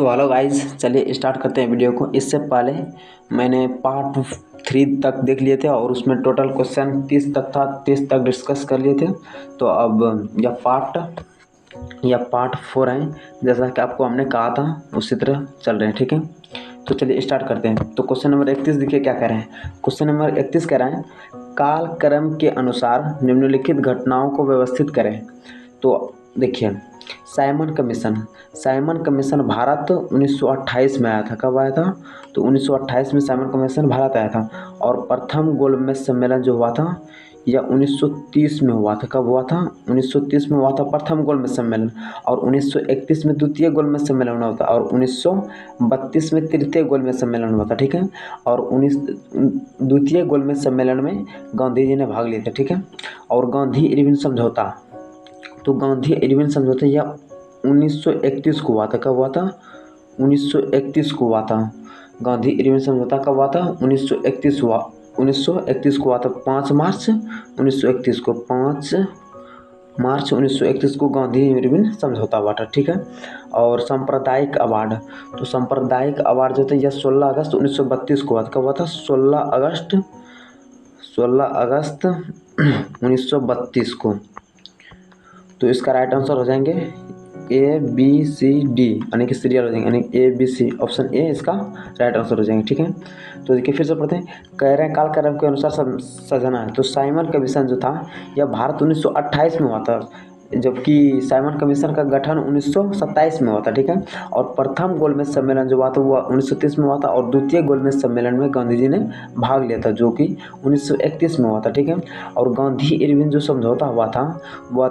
तो hello guys, चलिए start करते हैं वीडियो को। इससे पहले मैंने पार्ट 3 तक देख लिए थे और उसमें टोटल क्वेश्चन 30 तक था, 30 तक डिस्कस कर लिए थे। तो अब यह पार्ट 4 है, जैसा कि आपको हमने कहा था उसी तरह चल रहे हैं। ठीक है, तो चलिए स्टार्ट करते हैं। तो क्वेश्चन नंबर 31 देखिए क्या कह रहे हैं। क्वेश्चन नंबर 31 कह रहे हैं, काल क्रम के अनुसार निम्नलिखित घटनाओं को व्यवस्थित करें। तो देखिए, साइमन कमीशन भारत 1928 में आया था। कब आया था? तो 1928 में साइमन कमीशन भारत आया था। और प्रथम गोलमेज सम्मेलन जो हुआ था यह 1930 में हुआ था। कब हुआ था? 1930 में हुआ था प्रथम गोलमेज सम्मेलन। और 1931 में द्वितीय गोलमेज सम्मेलन हुआ था। और 1932 में तृतीय गोलमेज सम्मेलन हुआ था। ठीक है, और द्वितीय गोलमेज सम्मेलन में गांधी जी ने भाग लिया था। ठीक है, और गांधी इरविन समझौता, तो गांधी इरविन समझौता यह 1931 को हुआ था। कब हुआ था? 1931 को हुआ था। गांधी इरविन समझौता कब हुआ था? 1931 हुआ। 1931 को हुआ था 5 मार्च 1931 को, 5 मार्च 1931 को गांधी इरविन समझौता हुआ था। ठीक है, और सांप्रदायिक अवार्ड, तो सांप्रदायिक अवार्ड जो था यह 16 अगस्त 1932 को हुआ था। कब हुआ था? 16 अगस्त 1932 को। तो इसका राइट आंसर हो जाएंगे ABCD, यानी कि सीरियल हो जाएंगे, यानी ABC, ऑप्शन ए इसका राइट आंसर हो जाएंगे। ठीक है, तो देखिए फिर से पढ़ते हैं। कह रहे हैं काल क्रम के अनुसार सजना है। तो साइमन कमीशन जो था यह भारत 1928 में हुआ था, जबकि साइमन कमीशन का गठन 1927 में हुआ था। ठीक है, और प्रथम गोलमेज सम्मेलन जो हुआ था वह 1930 में हुआ था। और द्वितीय गोलमेज सम्मेलन में गांधी जी ने भाग लिया था, जो कि 1931 में हुआ था। ठीक है, और गांधी इरविन जो समझौता हुआ था वह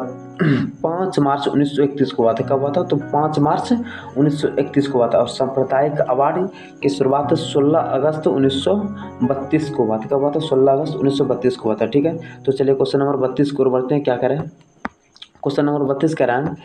5 मार्च 1931 को हुआ था। कब हुआ था? तो 5 मार्च 1931 को हुआ था। और सांप्रदायिक अवार्ड की शुरुआत 16 अगस्त 1932 को हुआ था। कब हुआ था? 16 अगस्त 1932 को हुआ था। ठीक है, तो चलिए क्वेश्चन नंबर 32 को बढ़ते हैं। क्या करें? क्वेश्चन नंबर 32 कह रहा है,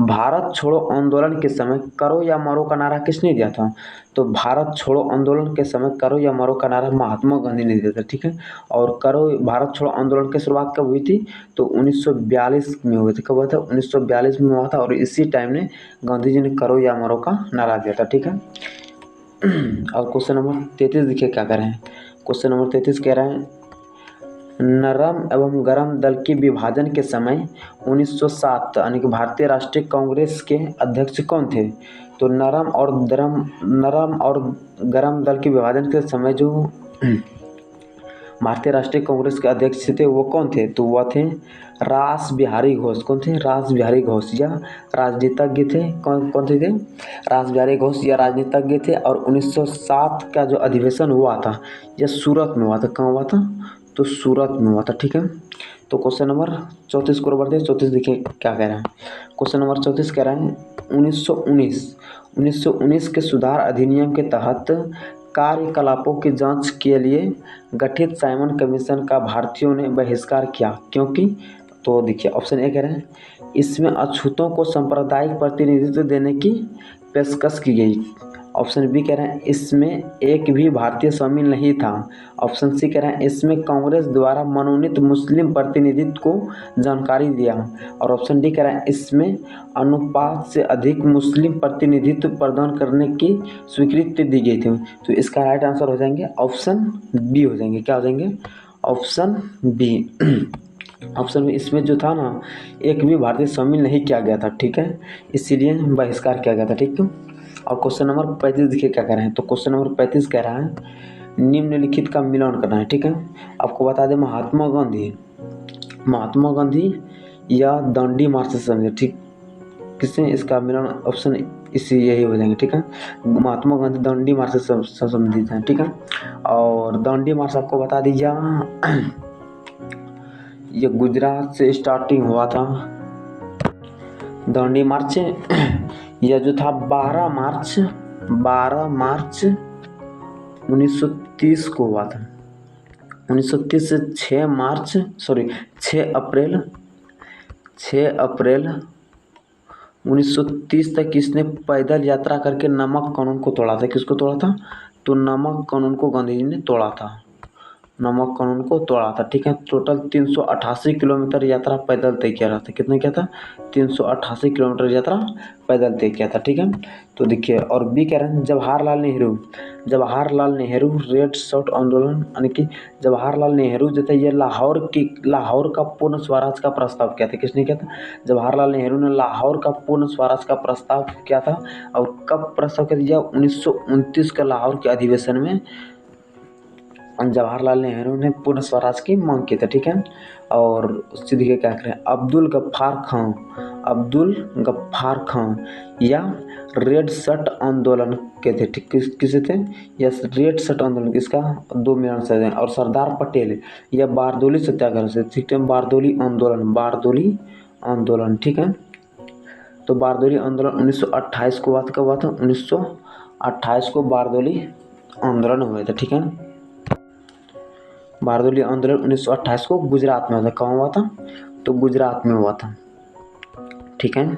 भारत छोड़ो आंदोलन के समय करो या मरो का नारा किसने दिया था? तो भारत छोड़ो आंदोलन के समय करो या मरो का नारा महात्मा गांधी ने दिया था। ठीक है, और करो भारत छोड़ो आंदोलन की शुरुआत कब हुई थी? तो 1942 में हुई थी। कब हुआ था? 1942 में हुआ था। और इसी टाइम ने गांधी जी ने करो या मरो का नारा दिया था। ठीक है, और क्वेश्चन नंबर 33 देखिए क्या कह रहे हैं। क्वेश्चन नंबर 33 कह रहे हैं, नरम एवं गरम दल के विभाजन के समय 1907 यानी कि भारतीय राष्ट्रीय कांग्रेस के अध्यक्ष कौन थे? तो नरम और गरम दल के विभाजन के समय जो भारतीय राष्ट्रीय कांग्रेस के अध्यक्ष थे वो कौन थे? तो वह थे रास बिहारी घोष। कौन थे? रास बिहारी घोष। या राजनीतिज्ञ थे। कौन थे? रास बिहारी घोष या राजनीतिज्ञ थे। और 1907 का जो अधिवेशन हुआ था यह सूरत में हुआ था। कहाँ हुआ था? तो सूरत में हुआ था। ठीक है, तो क्वेश्चन नंबर 34 को बढ़ते हैं। 34 देखिए क्या कह रहे हैं। क्वेश्चन नंबर 34 कह रहे हैं, 1919 के सुधार अधिनियम के तहत कार्यकलापों की जांच के लिए गठित साइमन कमीशन का भारतीयों ने बहिष्कार किया क्योंकि, तो देखिए ऑप्शन ए कह रहे हैं, इसमें अछूतों को सांप्रदायिक प्रतिनिधित्व देने की पेशकश की गई। ऑप्शन बी कह रहे हैं, इसमें एक भी भारतीय शामिल नहीं था। ऑप्शन सी कह रहे हैं, इसमें कांग्रेस द्वारा मनोनीत मुस्लिम प्रतिनिधित्व को जानकारी दिया। और ऑप्शन डी कह रहे हैं, इसमें अनुपात से अधिक मुस्लिम प्रतिनिधित्व प्रदान करने की स्वीकृति दी गई थी। तो इसका राइट आंसर हो जाएंगे ऑप्शन बी हो जाएंगे। क्या हो जाएंगे? Option B. ऑप्शन में इसमें जो था ना, एक भी भारतीय शामिल नहीं किया गया था। ठीक है, इसीलिए बहिष्कार किया गया था। ठीक है, और क्वेश्चन नंबर 35 देखिए क्या कह रहे हैं। तो क्वेश्चन नंबर 35 कह रहा है, निम्नलिखित का मिलान करना है। ठीक है, आपको बता दें, महात्मा गांधी या दांडी मार्च से समझे। ठीक, किससे इसका मिलान? ऑप्शन इसी यही हो जाएंगे। ठीक है, महात्मा गांधी दांडी मार्च से संबंधित है। ठीक है, और दांडी मार्च आपको बता दीजिए ये गुजरात से स्टार्टिंग हुआ था। दांडी मार्च यह जो था 12 मार्च 1930 को हुआ था। 1930 से 6 अप्रैल 1930 तक इसने पैदल यात्रा करके नमक कानून को तोड़ा था। किसको तोड़ा था? तो नमक कानून को गांधी जी ने तोड़ा था। नमक कानून को तोड़ा था। ठीक है, टोटल 388 किलोमीटर यात्रा पैदल तय किया रहा था। कितना किया था? 388 किलोमीटर यात्रा पैदल तय किया था। ठीक है, तो देखिए और बी कह रहे हैं जवाहरलाल नेहरू रेड शर्ट आंदोलन, यानी कि जवाहरलाल नेहरू जो थे ये लाहौर का पूर्ण स्वराज का प्रस्ताव किया था। किसने किया था? जवाहरलाल नेहरू ने लाहौर का पूर्ण स्वराज का प्रस्ताव किया था। और कब प्रस्ताव किया था? 1929 के लाहौर के अधिवेशन में जवाहरलाल नेहरू ने पूर्ण स्वराज की मांग की थी। ठीक है, और उससे देखिए क्या करें, अब्दुल गफ्फार खां या रेड शर्ट आंदोलन के थे। ठीक, किसे थे? यस, रेड शर्ट आंदोलन किसका? दो मिलन से हैं। और सरदार पटेल या बारदोली सत्याग्रह से। ठीक है, बारदोली आंदोलन। ठीक है, तो बारदोली आंदोलन 1928 को कब हुआ था? 1928 को बारदोली आंदोलन हुए थे। ठीक है, बारदोली आंदोलन 1928 को गुजरात में था। कहाँ हुआ था? तो गुजरात में हुआ था। ठीक है,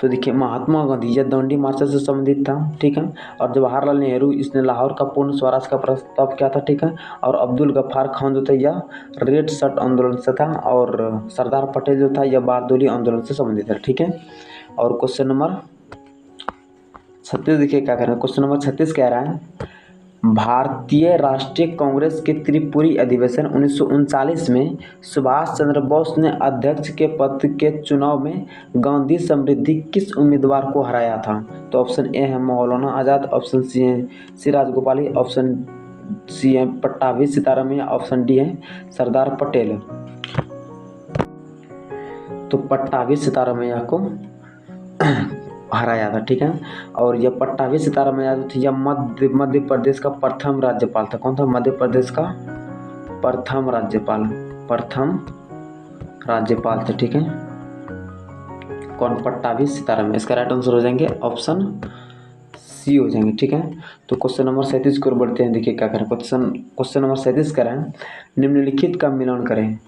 तो देखिए महात्मा गांधी यह दांडी मार्च से संबंधित था। ठीक है, और जवाहरलाल नेहरू इसने लाहौर का पूर्ण स्वराज का प्रस्ताव किया था। ठीक है, और अब्दुल गफ्फार खान जो था यह रेड शर्ट आंदोलन से था। और सरदार पटेल जो था यह बारदोली आंदोलन से संबंधित था। ठीक है, और क्वेश्चन नंबर 36 देखिए क्या कह रहे हैं। क्वेश्चन नंबर 36 कह रहा है भारतीय राष्ट्रीय कांग्रेस के त्रिपुरी अधिवेशन 1939 में सुभाष चंद्र बोस ने अध्यक्ष के पद के चुनाव में गांधी समृद्धि किस उम्मीदवार को हराया था? तो ऑप्शन ए है मौलाना आज़ाद, ऑप्शन सी है सी राजगोपाली, ऑप्शन सी है पट्टाभी सीतारामैया, ऑप्शन डी है सरदार पटेल। तो पट्टाभी सीतारामैया को हराया था। ठीक है, और यह पट्टाभी सीतारामैया जो थी यह मध्य प्रदेश का प्रथम राज्यपाल था। कौन था? मध्य प्रदेश का प्रथम राज्यपाल थे। ठीक है, कौन? पट्टाभी सीतारामैया। इसका राइट आंसर हो जाएंगे ऑप्शन सी हो जाएंगे। ठीक है, तो क्वेश्चन नंबर 37 की ओर बढ़ते हैं। देखिए क्या करें, क्वेश्चन नंबर 37 करें, निम्नलिखित का मिलान करें,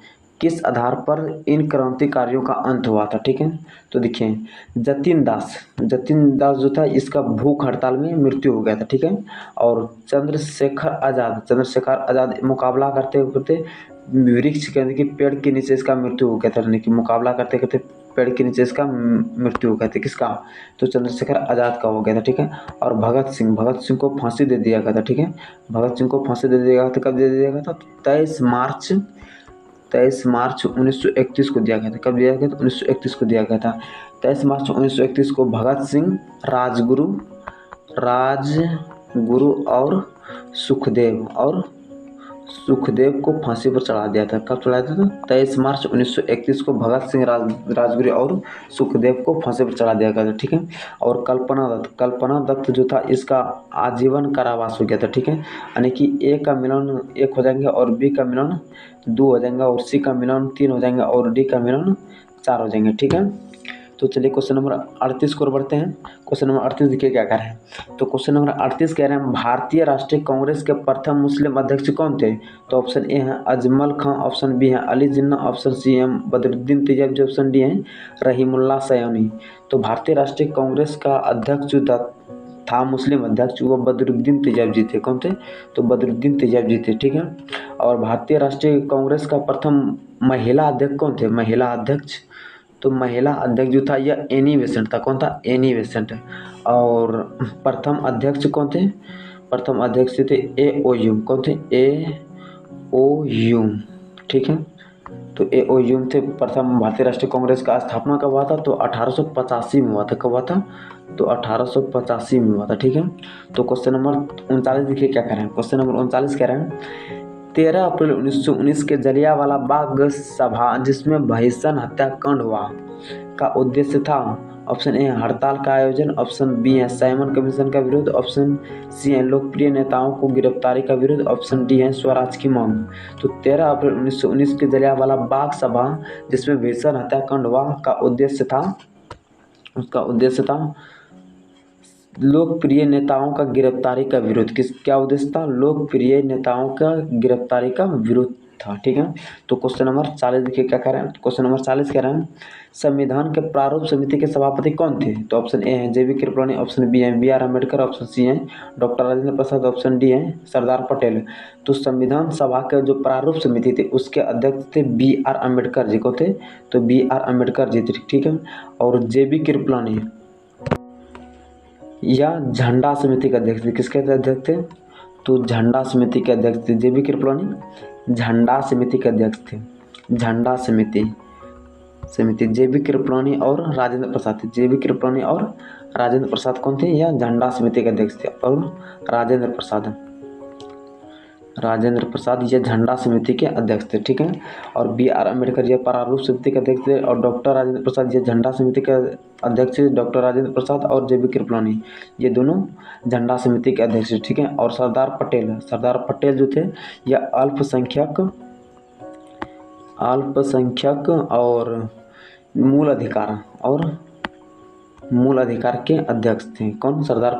किस आधार पर इन क्रांतिकारियों का अंत हुआ था? ठीक है, तो देखिए जतिन दास जो था इसका भूख हड़ताल में मृत्यु हो गया था। ठीक है, और चंद्रशेखर आजाद मुकाबला करते वृक्ष के पेड़ के नीचे इसका मृत्यु हो गया था। यानी कि मुकाबला करते करते पेड़ के नीचे इसका मृत्यु हो गया था। किसका? तो चंद्रशेखर आजाद का हो गया था। ठीक है, और भगत सिंह को फांसी दे दिया गया था। ठीक है, भगत सिंह को फांसी दे दिया गया था। कब दे दिया गया था? 23 मार्च 1931 को दिया गया था। कब दिया गया था? 1931 को दिया गया था। 23 मार्च 1931 को भगत सिंह, राजगुरु और सुखदेव को फांसी पर चढ़ा दिया था। कब चढ़ाया था? 23 मार्च 1931 को भगत सिंह, राजगुरु और सुखदेव को फांसी पर चढ़ा दिया गया था। ठीक है, और कल्पना दत्त जो था इसका आजीवन कारावास हो गया था। ठीक है, यानी कि ए का मिलन 1 हो जाएंगे और बी का मिलन 2 हो जाएगा और सी का मिलन 3 हो जाएंगे और डी का मिलन 4 हो जाएंगे। ठीक है, तो चलिए क्वेश्चन नंबर 38 को बढ़ते हैं। क्वेश्चन नंबर 38 देखिए क्या कह रहे हैं। तो क्वेश्चन नंबर 38 कह रहे हैं भारतीय राष्ट्रीय कांग्रेस के प्रथम मुस्लिम अध्यक्ष कौन थे? तो ऑप्शन ए है अजमल खां, ऑप्शन बी है अली जिन्ना, ऑप्शन सी है बदरुद्दीन तैयब, ऑप्शन डी है रहीमुल्लाह सयानी। तो भारतीय राष्ट्रीय कांग्रेस का अध्यक्ष जो था मुस्लिम अध्यक्ष वो बदरुद्दीन तैयब जी थे। कौन थे? तो बदरुद्दीन तैयब जी थे। ठीक है, और भारतीय राष्ट्रीय कांग्रेस का प्रथम महिला अध्यक्ष कौन थे? तो महिला अध्यक्ष जो था यह एनी बेसेंट था। कौन था? Annie Besant. और प्रथम अध्यक्ष कौन थे? प्रथम अध्यक्ष थे AOU। कौन थे? AOU। ठीक है, तो AOU थे प्रथम। भारतीय राष्ट्रीय कांग्रेस का स्थापना कब हुआ था? तो 1885 में हुआ था। कब हुआ था? तो 1885 में हुआ था। ठीक है, तो क्वेश्चन नंबर 39 देखिए क्या कह रहे हैं। क्वेश्चन नंबर 39 कह रहे हैं 13 अप्रैल 1919 के जलियांवाला बाग सभा जिसमें भीषण हत्याकांड हुआ का उद्देश्य था? ऑप्शन ए हड़ताल का आयोजन, ऑप्शन बी है साइमन कमीशन का विरोध, ऑप्शन सी है लोकप्रिय नेताओं को गिरफ्तारी का विरोध, ऑप्शन डी है स्वराज की मांग। तो 13 अप्रैल 1919 के जलियांवाला बाग सभा जिसमें भीषण हत्याकांड हुआ का उद्देश्य था लोकप्रिय नेताओं का गिरफ्तारी का विरोध। क्या उद्देश्य था? लोकप्रिय नेताओं का गिरफ्तारी का विरोध था, ठीक है। तो क्वेश्चन नंबर 40 देखिए क्या कह रहे हैं। क्वेश्चन नंबर 40 कह रहे हैं संविधान के प्रारूप समिति के सभापति कौन थे। तो ऑप्शन ए है JB कृपलानी, ऑप्शन बी है BR अम्बेडकर, ऑप्शन सी है doctor Rajendra Prasad, option D है सरदार पटेल। तो संविधान सभा के जो प्रारूप समिति थी उसके अध्यक्ष थे BR अम्बेडकर जी को थे। तो BR अम्बेडकर जी थे, ठीक है। और JB कृपलानी या झंडा समिति के अध्यक्ष थे। किसके अध्यक्ष थे। तो झंडा समिति के अध्यक्ष थे JB कृपलानी, झंडा समिति के अध्यक्ष थे। झंडा समिति JB कृपलानी और राजेंद्र प्रसाद थे। JB कृपलानी और राजेंद्र प्रसाद कौन थे, या झंडा समिति के अध्यक्ष थे। और राजेंद्र प्रसाद ये झंडा समिति के अध्यक्ष थे, ठीक है। और BR अम्बेडकर ये प्रारूप समिति के अध्यक्ष थे। और डॉक्टर राजेंद्र प्रसाद ये झंडा समिति के अध्यक्ष थे। डॉक्टर राजेंद्र प्रसाद और JB कृपलानी ये दोनों झंडा समिति के अध्यक्ष थे, ठीक है। और सरदार पटेल जो थे यह अल्पसंख्यक और मूल अधिकार के अध्यक्ष थे। कौन। सरदार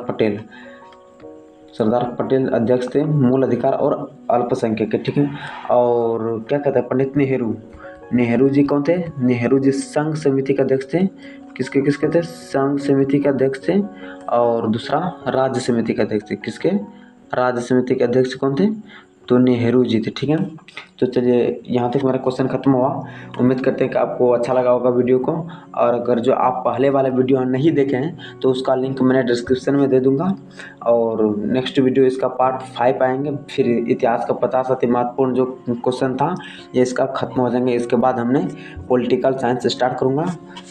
पटेल अध्यक्ष थे मूल अधिकार और अल्पसंख्यक के, ठीक है। और क्या कहते हैं पंडित नेहरू जी कौन थे। नेहरू जी संघ समिति के अध्यक्ष थे। किसके थे। संघ समिति के अध्यक्ष थे। और दूसरा राज्य समिति के अध्यक्ष थे। किसके। राज्य समिति के अध्यक्ष कौन थे। तो नेहरू जी थे, ठीक है। तो चलिए यहाँ तक मेरा क्वेश्चन खत्म हुआ। उम्मीद करते हैं कि आपको अच्छा लगा होगा वीडियो को। और अगर जो आप पहले वाला वीडियो नहीं देखे हैं तो उसका लिंक मैंने डिस्क्रिप्शन में दे दूंगा। और नेक्स्ट वीडियो इसका पार्ट 5 आएंगे। फिर इतिहास का 50 अति महत्वपूर्ण जो क्वेश्चन था ये इसका खत्म हो जाएंगे। इसके बाद हमने पॉलिटिकल साइंस स्टार्ट करूँगा।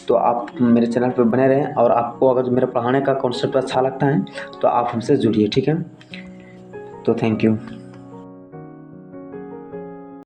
तो आप मेरे चैनल पर बने रहें। और आपको अगर मेरे पढ़ाने का कॉन्सेप्ट अच्छा लगता है तो आप हमसे जुड़िए, ठीक है। तो थैंक यू।